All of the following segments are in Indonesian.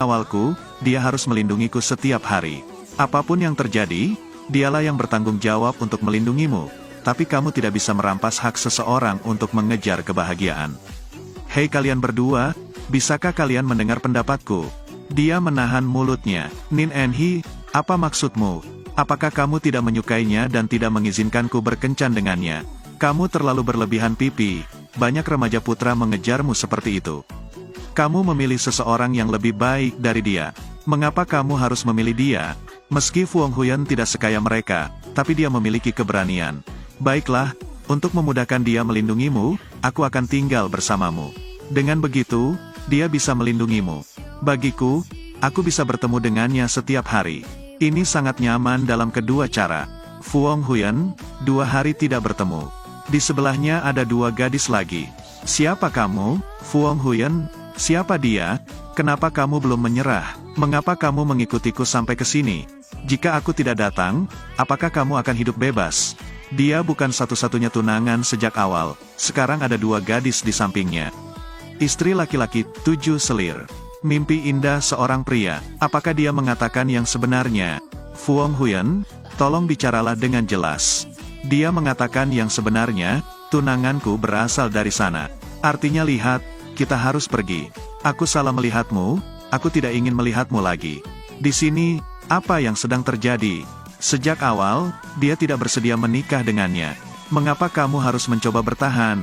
Awalku, dia harus melindungiku setiap hari. Apapun yang terjadi, dialah yang bertanggung jawab untuk melindungimu. Tapi kamu tidak bisa merampas hak seseorang untuk mengejar kebahagiaan. Hei kalian berdua, bisakah kalian mendengar pendapatku? Dia menahan mulutnya. Nin Enhi, apa maksudmu? Apakah kamu tidak menyukainya dan tidak mengizinkanku berkencan dengannya? Kamu terlalu berlebihan pipi. Banyak remaja putra mengejarmu seperti itu. Kamu memilih seseorang yang lebih baik dari dia. Mengapa kamu harus memilih dia? Meski Fu Honghuyan tidak sekaya mereka, tapi dia memiliki keberanian. Baiklah, untuk memudahkan dia melindungimu, aku akan tinggal bersamamu. Dengan begitu, dia bisa melindungimu. Bagiku, aku bisa bertemu dengannya setiap hari. Ini sangat nyaman dalam kedua cara. Fu Honghuyan, 2 hari tidak bertemu. Di sebelahnya ada 2 gadis lagi. Siapa kamu, Fu Honghuyan? Siapa dia? Kenapa kamu belum menyerah? Mengapa kamu mengikutiku sampai ke sini? Jika aku tidak datang, apakah kamu akan hidup bebas? Dia bukan satu-satunya tunangan sejak awal, sekarang ada 2 gadis di sampingnya. Istri laki-laki, 7 selir. Mimpi indah seorang pria, apakah dia mengatakan yang sebenarnya? Fu Honghuyan, tolong bicaralah dengan jelas. Dia mengatakan yang sebenarnya, tunanganku berasal dari sana. Artinya lihat, kita harus pergi. Aku salah melihatmu, aku tidak ingin melihatmu lagi. Di sini, apa yang sedang terjadi? Sejak awal, dia tidak bersedia menikah dengannya. Mengapa kamu harus mencoba bertahan?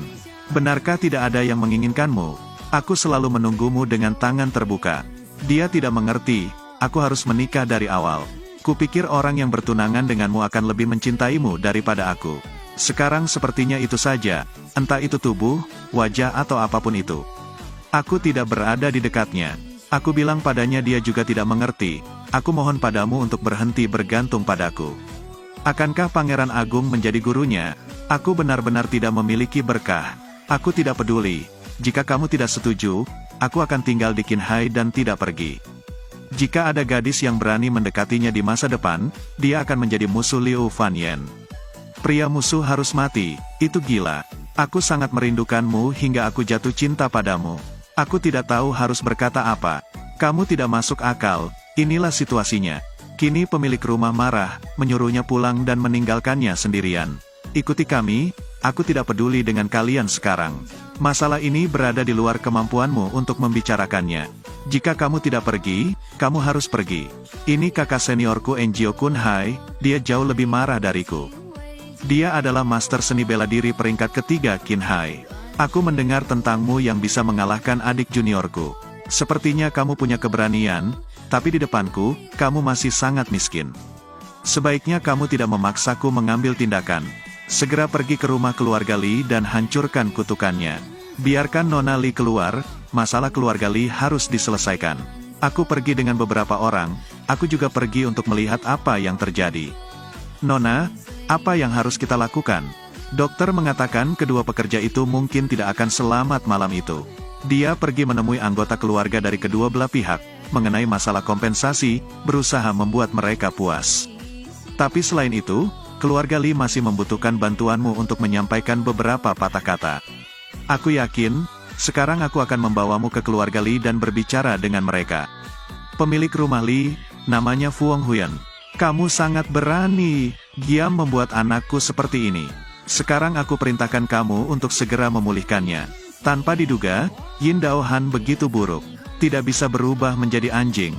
Benarkah tidak ada yang menginginkanmu? Aku selalu menunggumu dengan tangan terbuka. Dia tidak mengerti, aku harus menikah dari awal. Kupikir orang yang bertunangan denganmu akan lebih mencintaimu daripada aku. Sekarang sepertinya itu saja, entah itu tubuh, wajah atau apapun itu. Aku tidak berada di dekatnya. Aku bilang padanya dia juga tidak mengerti. Aku mohon padamu untuk berhenti bergantung padaku. Akankah Pangeran Agung menjadi gurunya? Aku benar-benar tidak memiliki berkah. Aku tidak peduli. Jika kamu tidak setuju, aku akan tinggal di Qinghai dan tidak pergi. Jika ada gadis yang berani mendekatinya di masa depan, dia akan menjadi musuh Liu Fanyan. Pria musuh harus mati, itu gila. Aku sangat merindukanmu hingga aku jatuh cinta padamu. Aku tidak tahu harus berkata apa. Kamu tidak masuk akal, inilah situasinya. Kini pemilik rumah marah, menyuruhnya pulang dan meninggalkannya sendirian. Ikuti kami, aku tidak peduli dengan kalian sekarang. Masalah ini berada di luar kemampuanmu untuk membicarakannya. Jika kamu tidak pergi, kamu harus pergi. Ini kakak seniorku Enjio Kunhai, dia jauh lebih marah dariku. Dia adalah master seni bela diri peringkat ketiga Qinghai. Aku mendengar tentangmu yang bisa mengalahkan adik juniorku. Sepertinya kamu punya keberanian, tapi di depanku, kamu masih sangat miskin. Sebaiknya kamu tidak memaksaku mengambil tindakan. Segera pergi ke rumah keluarga Li dan hancurkan kutukannya. Biarkan Nona Li keluar, masalah keluarga Li harus diselesaikan. Aku pergi dengan beberapa orang, aku juga pergi untuk melihat apa yang terjadi. Nona, apa yang harus kita lakukan? Dokter mengatakan kedua pekerja itu mungkin tidak akan selamat malam itu. Dia pergi menemui anggota keluarga dari kedua belah pihak, mengenai masalah kompensasi, berusaha membuat mereka puas. Tapi selain itu, keluarga Li masih membutuhkan bantuanmu untuk menyampaikan beberapa patah kata. Aku yakin, sekarang aku akan membawamu ke keluarga Li dan berbicara dengan mereka. Pemilik rumah Li, namanya Fu Honghuyan. Kamu sangat berani, dia membuat anakku seperti ini. Sekarang aku perintahkan kamu untuk segera memulihkannya. Tanpa diduga, Yin Dao Han begitu buruk. Tidak bisa berubah menjadi anjing.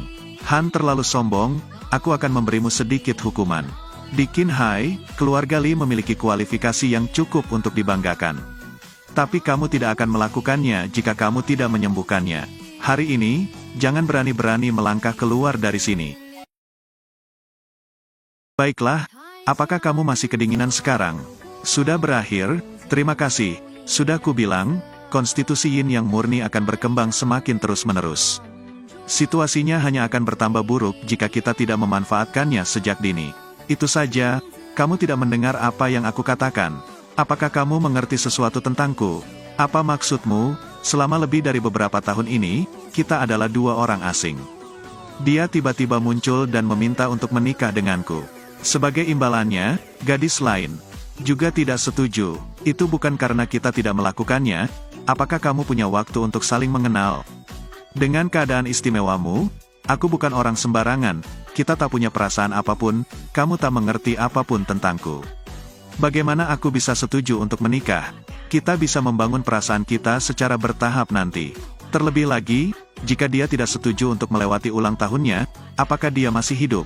Han terlalu sombong, aku akan memberimu sedikit hukuman. Di Qinghai, keluarga Li memiliki kualifikasi yang cukup untuk dibanggakan. Tapi kamu tidak akan melakukannya jika kamu tidak menyembuhkannya. Hari ini, jangan berani-berani melangkah keluar dari sini. Baiklah, apakah kamu masih kedinginan sekarang? Sudah berakhir, terima kasih. Sudah kubilang, konstitusi Yin yang murni akan berkembang semakin terus-menerus. Situasinya hanya akan bertambah buruk jika kita tidak memanfaatkannya sejak dini. Itu saja, kamu tidak mendengar apa yang aku katakan. Apakah kamu mengerti sesuatu tentangku? Apa maksudmu? Selama lebih dari beberapa tahun ini, kita adalah 2 orang asing. Dia tiba-tiba muncul dan meminta untuk menikah denganku. Sebagai imbalannya, gadis lain juga tidak setuju. Itu bukan karena kita tidak melakukannya. Apakah kamu punya waktu untuk saling mengenal? Dengan keadaan istimewamu, Aku bukan orang sembarangan, kita tak punya perasaan apapun, kamu tak mengerti apapun tentangku. Bagaimana aku bisa setuju untuk menikah? Kita bisa membangun perasaan kita secara bertahap nanti. Terlebih lagi, jika dia tidak setuju untuk melewati ulang tahunnya, apakah dia masih hidup?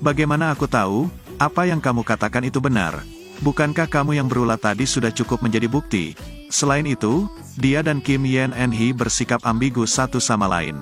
Bagaimana aku tahu, apa yang kamu katakan itu benar? Bukankah kamu yang berulah tadi sudah cukup menjadi bukti? Selain itu, dia dan Kim Yen En-hee bersikap ambigu satu sama lain.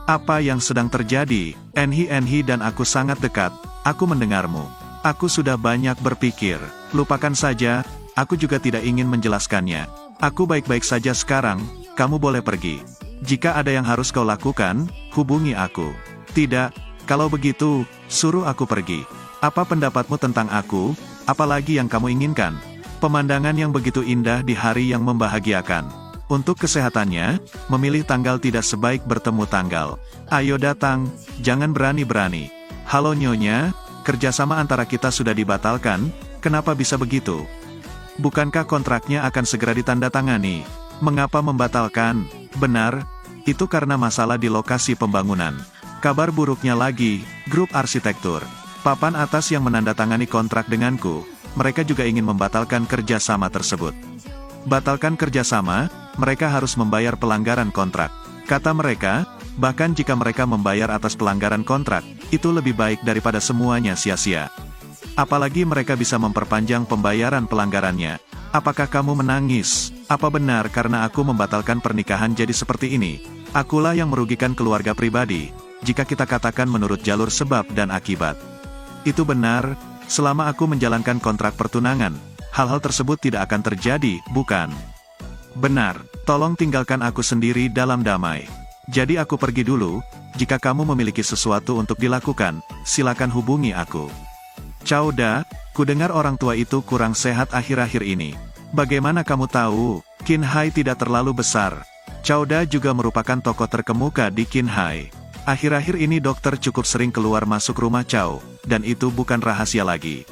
Apa yang sedang terjadi? En-hee dan aku sangat dekat, aku mendengarmu. Aku sudah banyak berpikir. Lupakan saja, aku juga tidak ingin menjelaskannya. Aku baik-baik saja sekarang, kamu boleh pergi. Jika ada yang harus kau lakukan, hubungi aku. Tidak, kalau begitu, suruh aku pergi. Apa pendapatmu tentang aku? Apalagi yang kamu inginkan? Pemandangan yang begitu indah di hari yang membahagiakan. Untuk kesehatannya, memilih tanggal tidak sebaik bertemu tanggal. Ayo datang, jangan berani-berani. Halo Nyonya, kerjasama antara kita sudah dibatalkan, kenapa bisa begitu? Bukankah kontraknya akan segera ditandatangani? Mengapa membatalkan? Benar, itu karena masalah di lokasi pembangunan. Kabar buruknya lagi, grup arsitektur papan atas yang menandatangani kontrak denganku, mereka juga ingin membatalkan kerjasama tersebut. Batalkan kerjasama, mereka harus membayar pelanggaran kontrak. Kata mereka, bahkan jika mereka membayar atas pelanggaran kontrak, itu lebih baik daripada semuanya sia-sia. Apalagi mereka bisa memperpanjang pembayaran pelanggarannya. Apakah kamu menangis? Apa benar karena aku membatalkan pernikahan jadi seperti ini? Akulah yang merugikan keluarga pribadi, jika kita katakan menurut jalur sebab dan akibat. Itu benar, selama aku menjalankan kontrak pertunangan, hal-hal tersebut tidak akan terjadi, bukan? Benar, tolong tinggalkan aku sendiri dalam damai. Jadi aku pergi dulu, jika kamu memiliki sesuatu untuk dilakukan, silakan hubungi aku. Chow Da, kudengar orang tua itu kurang sehat akhir-akhir ini. Bagaimana kamu tahu? Qinghai tidak terlalu besar. Chow Da juga merupakan tokoh terkemuka di Qinghai. Akhir-akhir ini dokter cukup sering keluar masuk rumah Chow, dan itu bukan rahasia lagi.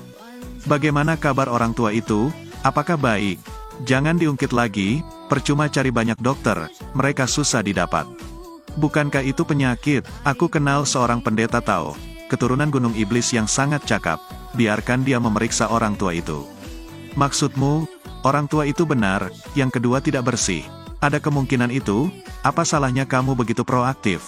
Bagaimana kabar orang tua itu? Apakah baik? Jangan diungkit lagi, percuma cari banyak dokter, mereka susah didapat. Bukankah itu penyakit? Aku kenal seorang pendeta Tao, keturunan Gunung Iblis yang sangat cakap, biarkan dia memeriksa orang tua itu. Maksudmu, orang tua itu benar, yang kedua tidak bersih. Ada kemungkinan itu, apa salahnya kamu begitu proaktif?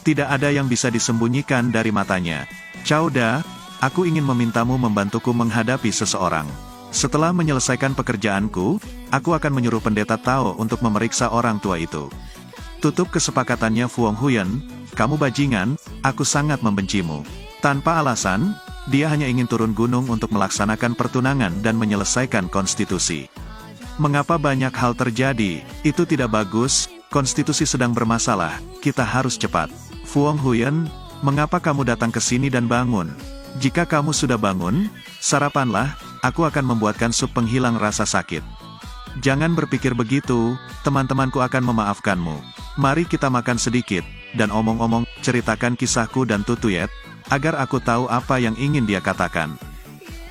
Tidak ada yang bisa disembunyikan dari matanya. Chow Da, aku ingin memintamu membantuku menghadapi seseorang. Setelah menyelesaikan pekerjaanku, aku akan menyuruh pendeta Tao untuk memeriksa orang tua itu. Tutup kesepakatannya Fuong Huyen, kamu bajingan, aku sangat membencimu. Tanpa alasan, dia hanya ingin turun gunung untuk melaksanakan pertunangan dan menyelesaikan konstitusi. Mengapa banyak hal terjadi? Itu tidak bagus, konstitusi sedang bermasalah, kita harus cepat. Fuong Huyen, mengapa kamu datang ke sini dan bangun? Jika kamu sudah bangun, sarapanlah, aku akan membuatkan sup penghilang rasa sakit. Jangan berpikir begitu, teman-temanku akan memaafkanmu. Mari kita makan sedikit, dan omong-omong, ceritakan kisahku dan Tutuyet, agar aku tahu apa yang ingin dia katakan.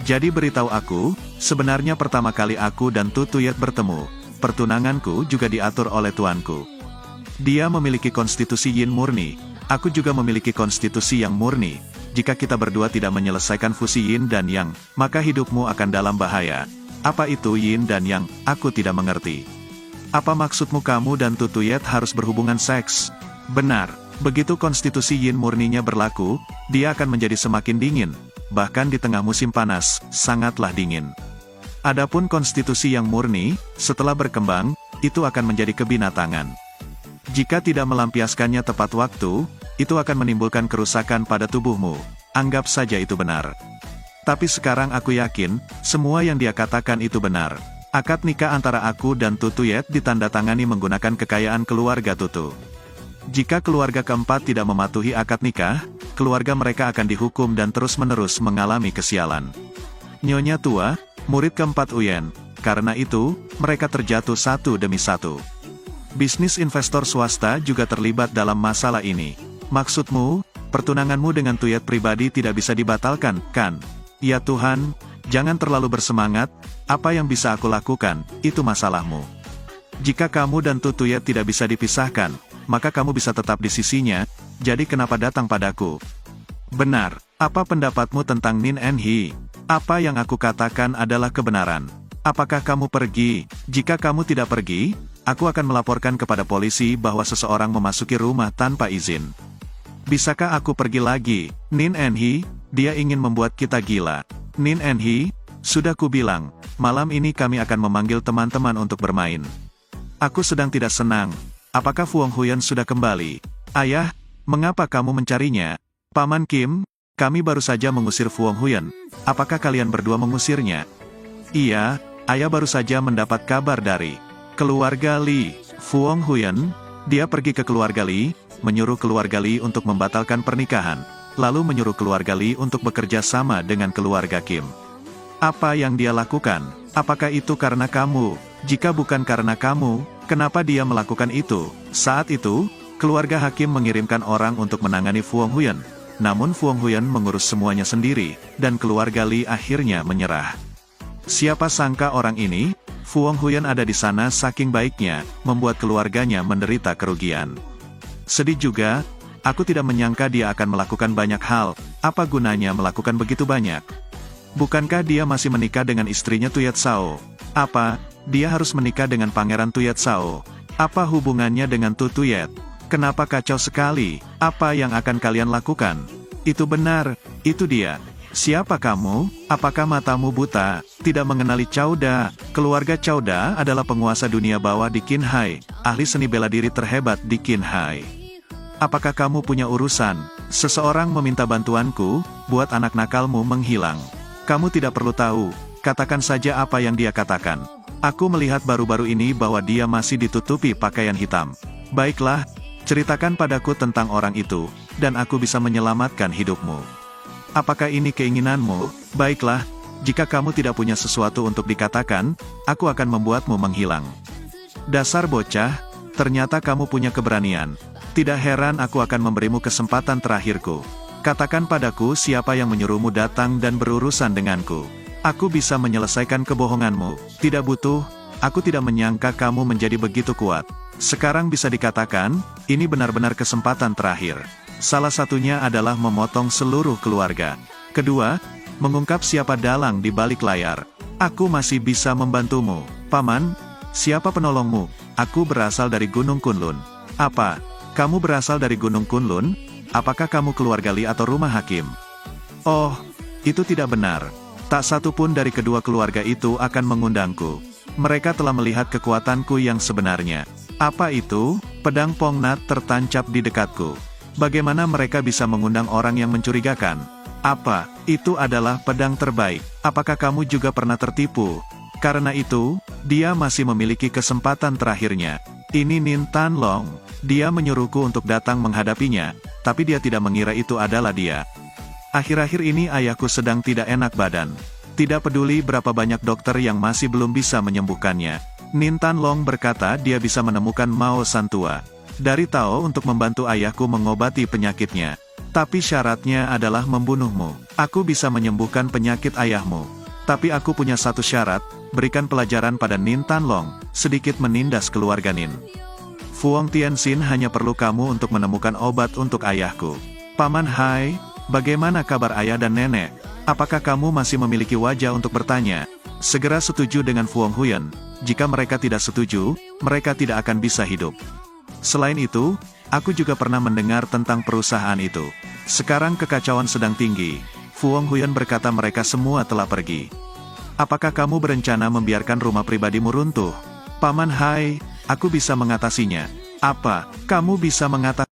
Jadi beritahu aku, sebenarnya pertama kali aku dan Tutuyet bertemu, pertunanganku juga diatur oleh tuanku. Dia memiliki konstitusi yin murni, aku juga memiliki konstitusi yang murni. Jika kita berdua tidak menyelesaikan fusi yin dan yang, maka hidupmu akan dalam bahaya. Apa itu yin dan yang? Aku tidak mengerti. Apa maksudmu kamu dan Tutuyet harus berhubungan seks? Benar, begitu konstitusi yin murninya berlaku, dia akan menjadi semakin dingin. Bahkan di tengah musim panas, sangatlah dingin. Adapun konstitusi yang murni, setelah berkembang, itu akan menjadi kebinatangan. Jika tidak melampiaskannya tepat waktu, itu akan menimbulkan kerusakan pada tubuhmu. Anggap saja itu benar. Tapi sekarang aku yakin, semua yang dia katakan itu benar. Akad nikah antara aku dan Tutuyet ditandatangani menggunakan kekayaan keluarga Tutu. Jika keluarga keempat tidak mematuhi akad nikah, keluarga mereka akan dihukum dan terus-menerus mengalami kesialan. Nyonya tua, murid keempat Uyen, karena itu, mereka terjatuh satu demi satu. Bisnis investor swasta juga terlibat dalam masalah ini. Maksudmu, pertunanganmu dengan Tuyet pribadi tidak bisa dibatalkan, kan? Ya Tuhan, jangan terlalu bersemangat, apa yang bisa aku lakukan, itu masalahmu. Jika kamu dan Tutuyet tidak bisa dipisahkan, maka kamu bisa tetap di sisinya, jadi kenapa datang padaku? Benar, apa pendapatmu tentang Nin Enhi? Apa yang aku katakan adalah kebenaran. Apakah kamu pergi? Jika kamu tidak pergi, aku akan melaporkan kepada polisi bahwa seseorang memasuki rumah tanpa izin. Bisakah aku pergi lagi? Nin Enhi, dia ingin membuat kita gila. Nin Enhi, sudah kubilang, malam ini kami akan memanggil teman-teman untuk bermain. Aku sedang tidak senang. Apakah Fuang Huyan sudah kembali? Ayah, mengapa kamu mencarinya? Paman Kim, kami baru saja mengusir Fuang Huyan. Apakah kalian berdua mengusirnya? Iya, ayah baru saja mendapat kabar dari keluarga Li. Fuang Huyan, dia pergi ke keluarga Li, menyuruh keluarga Li untuk membatalkan pernikahan, lalu menyuruh keluarga Li untuk bekerja sama dengan keluarga Kim. Apa yang dia lakukan? Apakah itu karena kamu? Jika bukan karena kamu, kenapa dia melakukan itu? Saat itu, keluarga Hakim mengirimkan orang untuk menangani Fuang Huyan. Namun Fuang Huyan mengurus semuanya sendiri, dan keluarga Li akhirnya menyerah. Siapa sangka orang ini, Fuang Huyan ada di sana saking baiknya, membuat keluarganya menderita kerugian. Sedih juga, aku tidak menyangka dia akan melakukan banyak hal. Apa gunanya melakukan begitu banyak? Bukankah dia masih menikah dengan istrinya Tuyat Sao? Apa, dia harus menikah dengan Pangeran Tuyat Sao? Apa hubungannya dengan Tuyat? Kenapa kacau sekali? Apa yang akan kalian lakukan? Itu benar, itu dia. Siapa kamu? Apakah matamu buta? Tidak mengenali Chowda? Keluarga Chowda adalah penguasa dunia bawah di Qinghai, ahli seni bela diri terhebat di Qinghai. Apakah kamu punya urusan? Seseorang meminta bantuanku, buat anak nakalmu menghilang. Kamu tidak perlu tahu, katakan saja apa yang dia katakan. Aku melihat baru-baru ini bahwa dia masih ditutupi pakaian hitam. Baiklah, ceritakan padaku tentang orang itu, dan aku bisa menyelamatkan hidupmu. Apakah ini keinginanmu? Baiklah, jika kamu tidak punya sesuatu untuk dikatakan, aku akan membuatmu menghilang. Dasar bocah, ternyata kamu punya keberanian. Tidak heran aku akan memberimu kesempatan terakhirku. Katakan padaku siapa yang menyuruhmu datang dan berurusan denganku. Aku bisa menyelesaikan kebohonganmu. Tidak butuh, aku tidak menyangka kamu menjadi begitu kuat. Sekarang bisa dikatakan, ini benar-benar kesempatan terakhir. Salah satunya adalah memotong seluruh keluarga. Kedua, mengungkap siapa dalang di balik layar. Aku masih bisa membantumu. Paman, siapa penolongmu? Aku berasal dari Gunung Kunlun. Apa? Kamu berasal dari Gunung Kunlun? Apakah kamu keluarga Li atau rumah Hakim? Oh, itu tidak benar. Tak satu pun dari kedua keluarga itu akan mengundangku. Mereka telah melihat kekuatanku yang sebenarnya. Apa itu? Pedang Pongnat tertancap di dekatku. Bagaimana mereka bisa mengundang orang yang mencurigakan? Apa? Itu adalah pedang terbaik. Apakah kamu juga pernah tertipu? Karena itu, dia masih memiliki kesempatan terakhirnya. Ini Nin Tan Long. Dia menyuruhku untuk datang menghadapinya, tapi dia tidak mengira itu adalah dia. Akhir-akhir ini ayahku sedang tidak enak badan. Tidak peduli berapa banyak dokter yang masih belum bisa menyembuhkannya. Nin Tan Long berkata dia bisa menemukan Mao Santua dari Tao untuk membantu ayahku mengobati penyakitnya. Tapi syaratnya adalah membunuhmu. Aku bisa menyembuhkan penyakit ayahmu. Tapi aku punya satu syarat, berikan pelajaran pada Nin Tan Long, sedikit menindas keluarga Nin. Fuang Tianxin hanya perlu kamu untuk menemukan obat untuk ayahku. Paman Hai, bagaimana kabar ayah dan nenek? Apakah kamu masih memiliki wajah untuk bertanya? Segera setuju dengan Fuang Huyan. Jika mereka tidak setuju, mereka tidak akan bisa hidup. Selain itu, aku juga pernah mendengar tentang perusahaan itu. Sekarang kekacauan sedang tinggi. Fuang Huyan berkata mereka semua telah pergi. Apakah kamu berencana membiarkan rumah pribadimu runtuh? Paman Hai, aku bisa mengatasinya. Apa? Kamu bisa mengatasi?